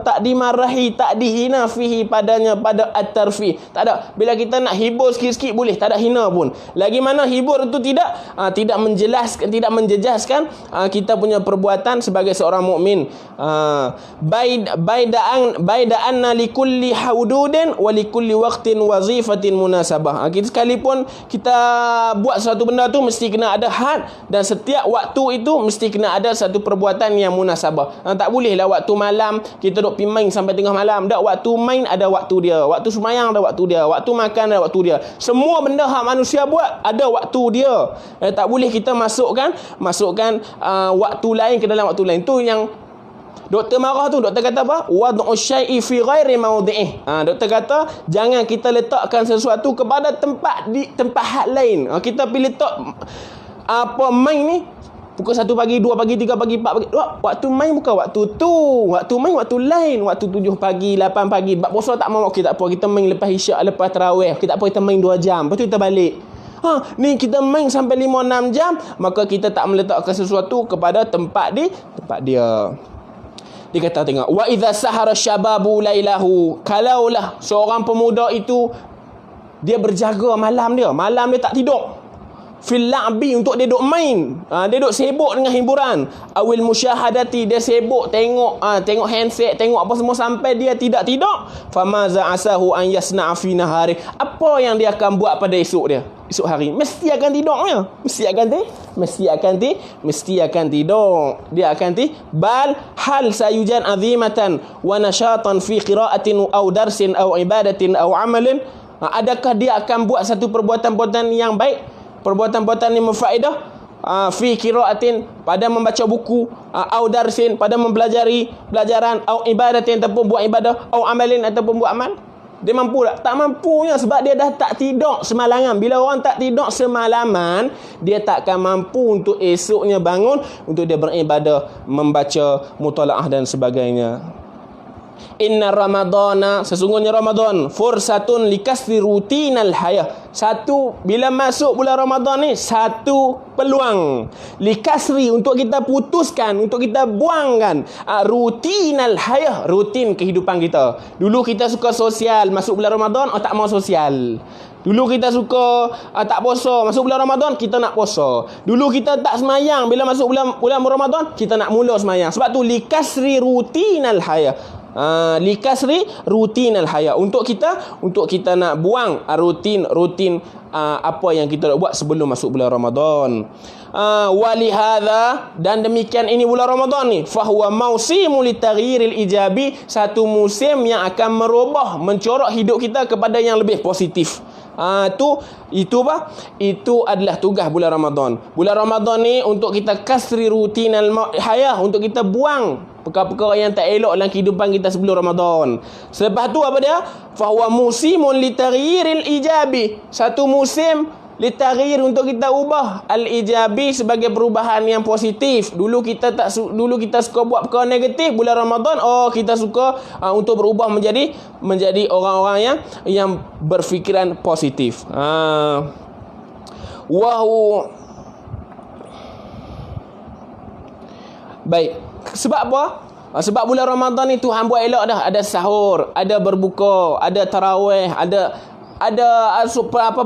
S1: tak dimarahi, tak dihina fihi pada at-tarfih. Tak ada. Bila kita nak hibur sikit-sikit boleh, tak ada hina pun. Lagi mana hibur itu tidak menjejaskan kita punya perbuatan sebagai seorang mukmin. Baida'anna likulli hududin wa likulli waqtin wazifatin munasabah. Kita sekalipun kita buat satu benda tu mesti kena ada had, dan setiap waktu itu mesti kena ada satu perbuatan yang munasabah. Tak bolehlah waktu malam kita duk pergi main sampai tengah malam. Tak, waktu main ada waktu dia, waktu sembahyang ada waktu dia, waktu makan ada waktu dia. Semua benda hak manusia buat ada waktu dia. Tak boleh kita masukkan waktu lain ke dalam waktu lain. Tu yang Doktor marah tu, doktor kata apa? Wad'u syai'i fi ghairi mawdi'ih. Doktor kata jangan kita letakkan sesuatu kepada tempat hak lain. Kita pilih letak apa main ni pukul 1 pagi, 2 pagi, 3 pagi, 4 pagi. Waktu main bukan waktu tu. Waktu main waktu lain. Waktu 7 pagi, 8 pagi. Bab puasa tak mau. Okey, tak apa. Kita main lepas isyak, lepas tarawih. Okey, tak apa. Kita main 2 jam. Lepas tu kita balik. Ni kita main sampai 5-6 jam. Maka kita tak meletakkan sesuatu kepada tempat dia. Dia kata tengok. Wa idza sahara syababu lailahu. Kalaulah seorang pemuda itu dia berjaga malam dia tak tidur. Fil la'bi, untuk dia duk main. Dia duk sibuk dengan hiburan. Awil musyahadati, dia sibuk tengok handset, tengok apa semua sampai dia tidak tidur. Famaza asahu an yasna'a fi nahari. Apa yang dia akan buat pada esok hari? Mesti akan tidurnya. Mesti akan tidur. Dia akan bal hal sayujan azimatan wa nashatan fi qira'atin aw darsin aw ibadatin aw amalin. Adakah dia akan buat satu perbuatan-perbuatan yang baik? Perbuatan-perbuatan yang berfaedah, fi qiraatin, pada membaca buku, au darsin, pada mempelajari pelajaran, au ibadatin, ataupun buat ibadah, au amalin, ataupun buat amal. Dia mampu tak? Tak mampunya, sebab dia dah tak tidur semalaman. Bila orang tak tidur semalaman, dia tak akan mampu untuk esoknya bangun untuk dia beribadah, membaca mutalaah dan sebagainya. Inna Ramadana, sesungguhnya Ramadan, fursatun likasri rutinal hayah. Bila masuk bulan Ramadan ni, satu peluang likasri, untuk kita putuskan, untuk kita buangkan rutinal hayah, rutin kehidupan kita. Dulu kita suka sosial, masuk bulan Ramadan tak mau sosial. Dulu kita suka tak puasa, masuk bulan Ramadan kita nak puasa. Dulu kita tak semayang, bila masuk bulan Ramadan kita nak mula semayang. Sebab tu likasri rutinal hayah. Likasri rutinal haya, untuk kita nak buang rutin apa yang kita buat sebelum masuk bulan Ramadan. Walihadza, dan demikian ini bulan Ramadan ni, fahuwa mausimu litaghyiril ijabi, satu musim yang akan merubah, mencorak hidup kita kepada yang lebih positif. Itu adalah tugas bulan Ramadan. Bulan Ramadan ni untuk kita kasri rutinal hayah, untuk kita buang perkara-perkara yang tak elok dalam kehidupan kita sebelum Ramadan. Selepas tu apa dia? Fahuwa musimun litaghyiril ijabi, satu musim litaghyir, untuk kita ubah al-ijabi sebagai perubahan yang positif. Dulu kita suka buat perkara negatif. Bulan Ramadan kita suka untuk berubah menjadi orang-orang yang berfikiran positif. Baik. Sebab apa? Sebab bulan Ramadan ni Tuhan buat elok dah. Ada sahur, ada berbuka, ada tarawih, ada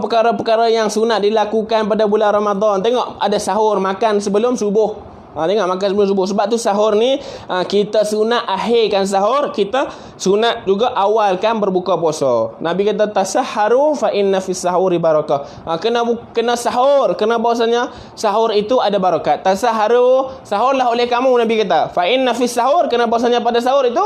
S1: perkara-perkara yang sunat dilakukan pada bulan Ramadan. Tengok, ada sahur, makan sebelum subuh. Tengok, makan sebelum subuh. Sebab tu sahur ni kita sunat akhirkan sahur, kita sunat juga awalkan berbuka puasa. Nabi kata tasahharu fa inna fis sahuri barakah. Kena sahur, kena bahasanya sahur itu ada barakat. Tasahharu, sahurlah oleh kamu, Nabi kata. Fa inna fis sahur, kena bahasanya pada sahur itu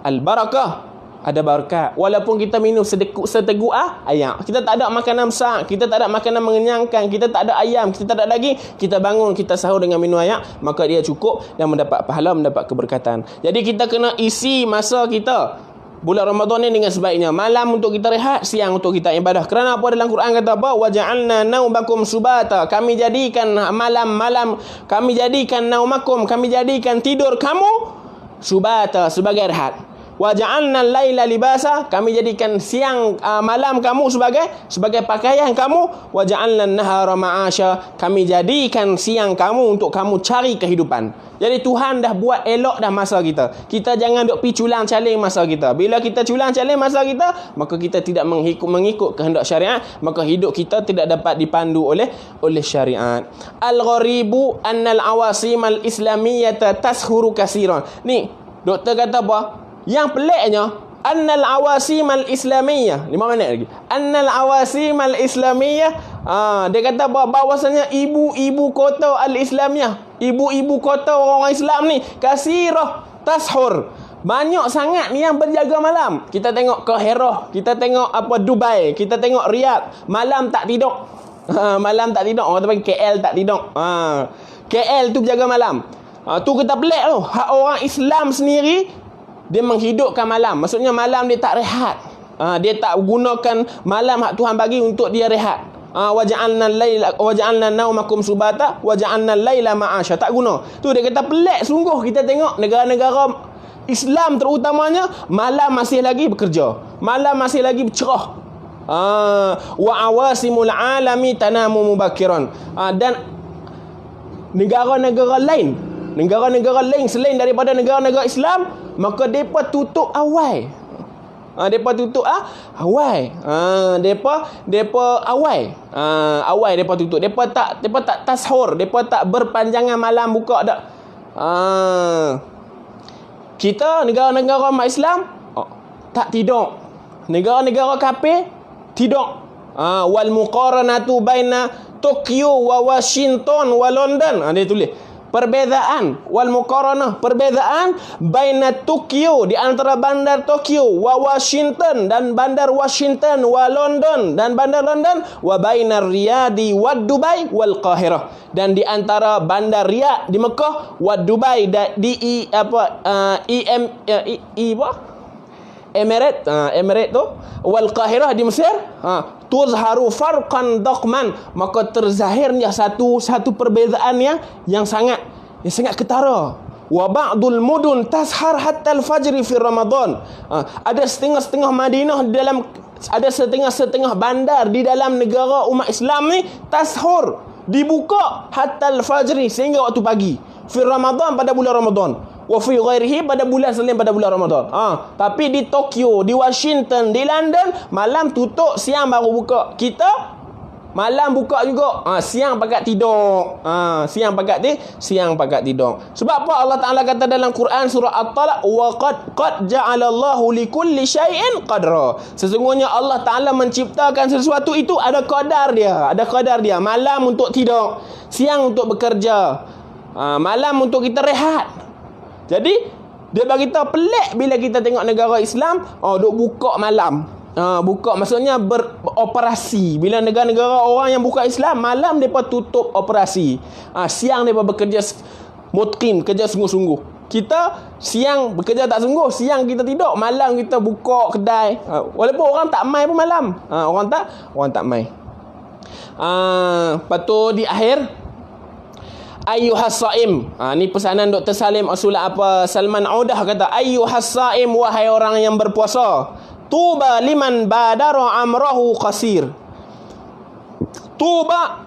S1: al barakah, ada barakat. Walaupun kita minum seteguk ayam, kita tak ada makanan besar, kita tak ada makanan mengenyangkan, kita tak ada ayam, kita tak ada daging, kita bangun, kita sahur dengan minum ayam, maka dia cukup dan mendapat pahala, mendapat keberkatan. Jadi kita kena isi masa kita bulan Ramadan ni dengan sebaiknya. Malam untuk kita rehat, siang untuk kita ibadah. Kerana apa? Dalam Quran kata apa? Waja'alna naumakum subata, kami jadikan malam-malam, kami jadikan naumakum, kami jadikan tidur kamu subata, sebagai rehat. Wa ja'alna al-laila libasa, kami jadikan siang malam kamu sebagai pakaian kamu. Wa ja'alna an-nahara ma'asha, kami jadikan siang kamu untuk kamu cari kehidupan. Jadi Tuhan dah buat elok dah masa kita. Kita jangan duk pi culang-caling masa kita. Bila kita culang-caling masa kita, maka kita tidak mengikut kehendak syariat, maka hidup kita tidak dapat dipandu oleh syariat. Al-gharibu annal awasim al-islamiyyah tashuru kaseeran. Ni doktor kata apa? Yang peliknya, annal awasim al-islamiyah. 5 minit lagi. Annal awasim al-islamiyah, dia kata bahawasanya ibu-ibu kota al-islamiyah, ibu-ibu kota orang Islam ni, kasirah tashur, banyak sangat ni yang berjaga malam. Kita tengok Kairah, kita tengok Dubai, kita tengok Riyadh, malam tak tidur. Malam tak tidur. Orang panggil KL tak tidur. KL tu berjaga malam. Tu kita pelik tu. Hak orang Islam sendiri, dia menghidupkan malam. Maksudnya malam dia tak rehat. Dia tak gunakan malam hak Tuhan bagi untuk dia rehat. Waja'alna naumakum subata waja'alna al-laila ma'asha. Tak guna. Tu dia kata pelik sungguh kita tengok negara-negara Islam terutamanya malam masih lagi bekerja. Malam masih lagi bercerah. Wa awasimul alami tanamu mubakiran. Dan negara-negara lain selain daripada negara-negara Islam, maka depa tutup awal. Depa tutup awal. Depa awal. Awal depa tutup. Depa tak tashur, depa tak berpanjangan malam buka dak. Kita negara-negara umat Islam tak tidur. Negara-negara kafir tidur. Wal muqaranatu baina Tokyo wa Washington wa London. Dia tulis perbezaan wal muqaranah, perbezaan baina Tokyo, di antara bandar Tokyo, wa Washington, dan bandar Washington, wa London, dan bandar London, wa baina Riyadi wa Dubai wal Qahirah, dan di antara bandar Riyadh di Mekah, wa Dubai di Emirat tu, wal Qahirah di Mesir, tuzharu farqan daqman, maka terzahirnya satu perbezaan yang sangat ketara. Wa ba'dul mudun tashar hatta al-fajr fi Ramadan. Ada setengah-setengah Madinah ada setengah-setengah bandar di dalam negara umat Islam ni tashur, dibuka hatta al-fajr, sehingga waktu pagi fi Ramadan, pada bulan Ramadan. Wa fi ghairihi, pada bulan selain pada bulan Ramadan. Tapi di Tokyo, di Washington, di London, malam tutup, siang baru buka. Kita malam buka juga. Siang pakat tidur. Siang pakat tidur. Sebab apa Allah Taala kata dalam Quran surah At-Talaq, wa qad ja'alallahu likulli syai'in qadra. Sesungguhnya Allah Taala menciptakan sesuatu itu ada qadar dia. Malam untuk tidur, siang untuk bekerja. Malam untuk kita rehat. Jadi dia bagi tahu pelik bila kita tengok negara Islam, duk buka malam. Buka maksudnya beroperasi. Bila negara-negara orang yang buka Islam, malam depa tutup operasi. Siang depa bekerja mutqin, kerja sungguh-sungguh. Kita siang bekerja tak sungguh, siang kita tidur, malam kita buka kedai. Walaupun orang tak mai pun malam. Orang tak mai. Lepas tu di akhir, ayyuhas saim. Ni pesanan Dr. Salim Salman Audah kata, ayyuhas saim, wahai orang yang berpuasa, tuba liman badara amrahu qasir. Tuba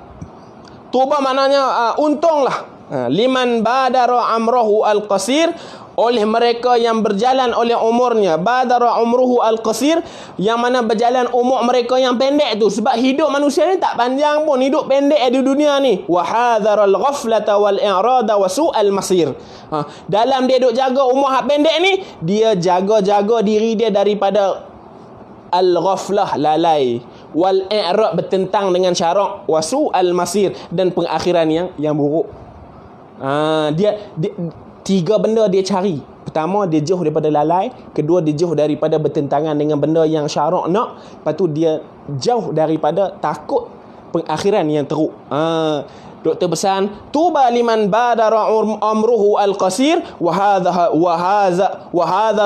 S1: maknanya untunglah. Liman badara amrahu al-qasir, oleh mereka yang berjalan oleh umurnya. Badara umruhu al-qasir, yang mana berjalan umur mereka yang pendek tu. Sebab hidup manusia ni tak panjang pun, hidup pendek di dunia ni. Wa hadharal ghaflata wal i'rada wa su'al masir. Dalam dia duk jaga umur hak pendek ni, dia jaga diri dia daripada al-ghaflah, lalai, wal i'rad, bertentang dengan syarak, wa su'al masir, dan pengakhiran yang buruk. Dia tiga benda dia cari. Pertama, dia jauh daripada lalai. Kedua, dia jauh daripada bertentangan dengan benda yang syarak nak. Lepas tu dia jauh daripada takut pengakhiran yang teruk. Doktor pesan, tuba liman badara amruhu al-qasir wa hadhara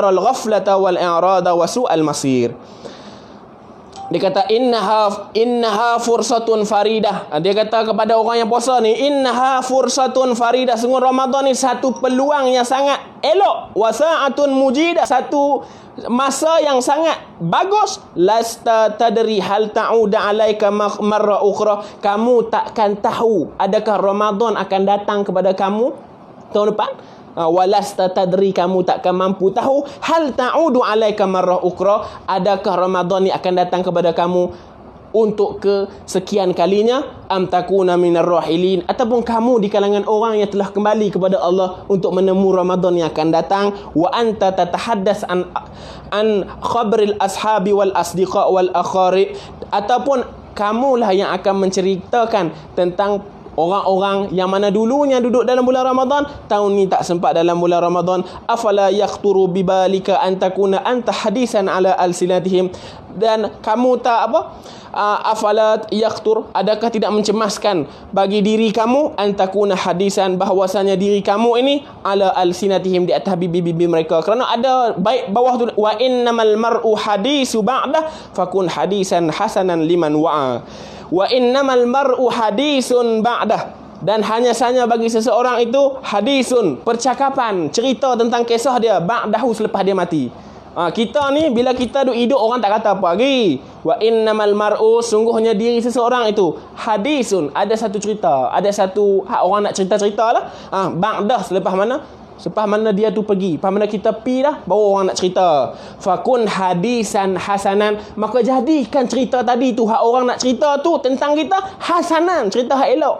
S1: al-ghaflata wal i'rada wa su'al masir. Dia kata innaha fursatun faridah. Dia kata kepada orang yang puasa ni, innaha fursatun faridah, sungguh Ramadan ni satu peluang yang sangat elok, wa sa'atun mujidah, satu masa yang sangat bagus. Lasta tadri hal ta'uda alaika marra ukhra. Kamu takkan tahu adakah Ramadan akan datang kepada kamu tahun depan. Walasta tadri, kamu takkan mampu tahu, hal ta'udu alaika marrah ukra, adakah Ramadan ni akan datang kepada kamu untuk kesekian kalinya. Am takuna minar rahilin, ataupun kamu di kalangan orang yang telah kembali kepada Allah untuk menemu Ramadan yang akan datang. Wa anta tatahaddas an khabril ashabi wal asdiqa wal akhari, ataupun kamulah yang akan menceritakan tentang orang-orang yang mana dulunya duduk dalam bulan Ramadan, tahun ni tak sempat dalam bulan Ramadan. Afala yaqturu bibalika an takuna anta hadisan ala alsinatihim. Dan kamu tak afala yaqtur, adakah tidak mencemaskan bagi diri kamu antakuna hadisan, bahwasanya diri kamu ini ala alsinatihim, di atas bibi-bibi mereka. Kerana ada baik bawah tu, wa innamal mar'u hadisu ba'da fakun hadisan hasanan liman wa'a. Wa innamal mar'u hadisun ba'da, dan hanya saja bagi seseorang itu hadisun, percakapan, cerita tentang kisah dia, ba'dahu, selepas dia mati. Kita ni bila kita duk hidup, orang tak kata apa lagi. Wa innamal mar'u, sungguhnya diri seseorang itu hadisun, ada satu cerita, ada satu orang nak cerita-cerita lah. Ba'dah, selepas mana dia tu pergi, lepas mana kita pi dah, baru orang nak cerita. Fakun hadisan hasanan, maka jadikan cerita tadi tu, hak orang nak cerita tu tentang kita, hasanan, cerita hak elok.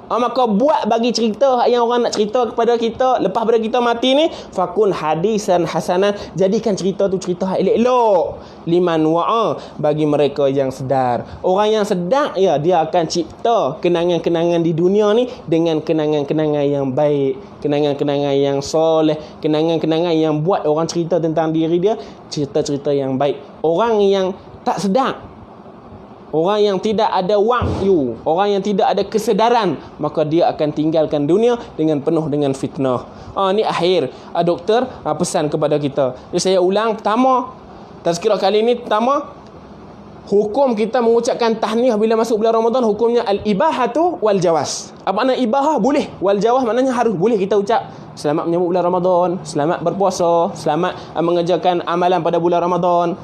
S1: Maka buat bagi cerita yang orang nak cerita kepada kita lepas pada kita mati ni, fakun hadisan hasanan, jadikan cerita tu cerita elok-elok, liman wa'a, bagi mereka yang sedar. Orang yang sedar, ya, dia akan cipta kenangan-kenangan di dunia ni dengan kenangan-kenangan yang baik, kenangan-kenangan yang soleh, kenangan-kenangan yang buat orang cerita tentang diri dia, cerita-cerita yang baik. Orang yang tak sedar, orang yang tidak ada wahyu, orang yang tidak ada kesedaran, maka dia akan tinggalkan dunia dengan penuh dengan fitnah. Ni akhir doktor pesan kepada kita. Jadi saya ulang, pertama, tazkirah kali ini, pertama, hukum kita mengucapkan tahniah bila masuk bulan Ramadan, hukumnya al-ibahatu wal jawaz. Apa makna ibahah? Boleh. Wal jawaz maknanya harus. Boleh kita ucap selamat menyambut bulan Ramadan, selamat berpuasa, selamat mengerjakan amalan pada bulan Ramadan.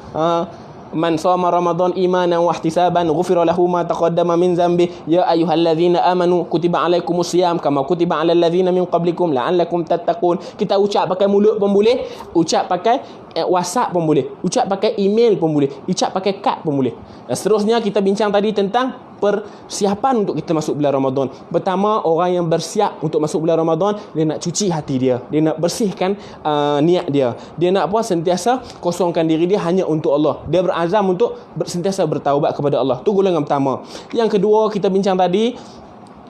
S1: Man shoma Ramadan imanan wa ihtisaban ghufira lahu ma taqaddama min zambi ya ayyuhallazina amanu kutiba alaikumusiyam kama kutiba alal ladzina min qablikum la'allakum tattaqun. Kita ucap pakai mulut pun boleh, ucap pakai WhatsApp pun boleh, ucap pakai email pun boleh, ucap pakai kad pun boleh. Dan seterusnya kita bincang tadi tentang persiapan untuk kita masuk bulan Ramadan. Pertama, orang yang bersiap untuk masuk bulan Ramadan, dia nak cuci hati dia, dia nak bersihkan niat dia, dia nak sentiasa kosongkan diri dia hanya untuk Allah. Dia berazam untuk sentiasa bertaubat kepada Allah. Tu golongan pertama. Yang kedua, kita bincang tadi,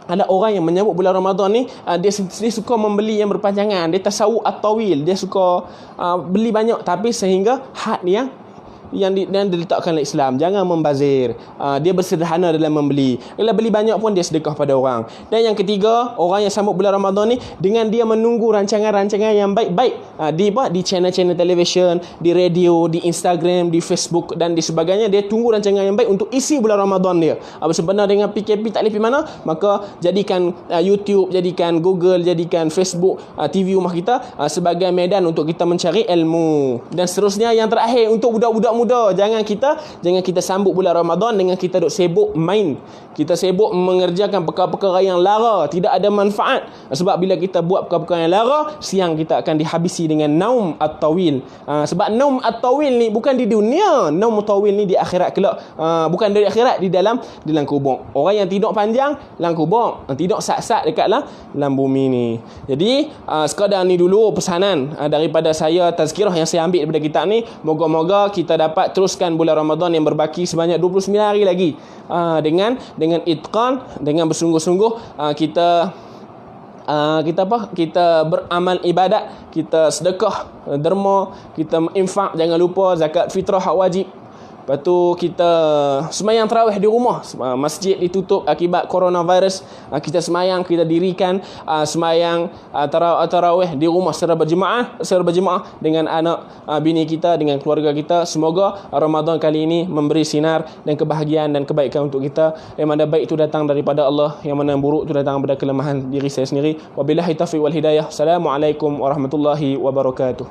S1: ada orang yang menyambut bulan Ramadan ni, dia suka membeli yang berpanjangan, dia tasawuf at-tawil, dia suka beli banyak, tapi sehingga had yang diletakkan oleh Islam. Jangan membazir. Dia bersederhana dalam membeli. Kalau beli banyak pun dia sedekah pada orang. Dan yang ketiga, orang yang sambut bulan Ramadan ni dengan dia menunggu rancangan-rancangan yang baik-baik di channel-channel televisyen, di radio, di Instagram, di Facebook dan di sebagainya. Dia tunggu rancangan yang baik untuk isi bulan Ramadan dia. Sebenarnya dengan PKP tak boleh pergi mana, maka jadikan YouTube, jadikan Google, jadikan Facebook, TV rumah kita sebagai medan untuk kita mencari ilmu. Dan seterusnya, yang terakhir, untuk budak-budak muda, jangan kita sambut bulan Ramadan dengan kita duk sibuk main. Kita sibuk mengerjakan perkara-perkara yang lara, tidak ada manfaat. Sebab bila kita buat perkara-perkara yang lara, siang kita akan dihabisi dengan naum at-tawil. Sebab naum at-tawil ni bukan di dunia, naum at-tawil ni di akhirat kelak. Bukan dari akhirat, di dalam kubur. Orang yang tidur panjang dalam kubur, tidur sat-sat dekat dalam bumi ni. Jadi sekadar ni dulu pesanan daripada saya, tazkirah yang saya ambil daripada kitab ni. Moga-moga kita dapat teruskan bulan Ramadan yang berbaki sebanyak 29 hari lagi dengan itqan, dengan bersungguh-sungguh kita beramal ibadat, kita sedekah derma, kita infak, jangan lupa zakat fitrah hak wajib. Lepas tu kita semayang tarawih di rumah. Masjid ditutup akibat coronavirus. Kita semayang, kita dirikan semayang tarawih di rumah secara berjemaah dengan anak bini kita, dengan keluarga kita. Semoga Ramadan kali ini memberi sinar dan kebahagiaan dan kebaikan untuk kita. Yang mana baik itu datang daripada Allah, yang mana buruk itu datang daripada kelemahan diri saya sendiri. Wabillahi taufiq wal hidayah. Assalamualaikum warahmatullahi wabarakatuh.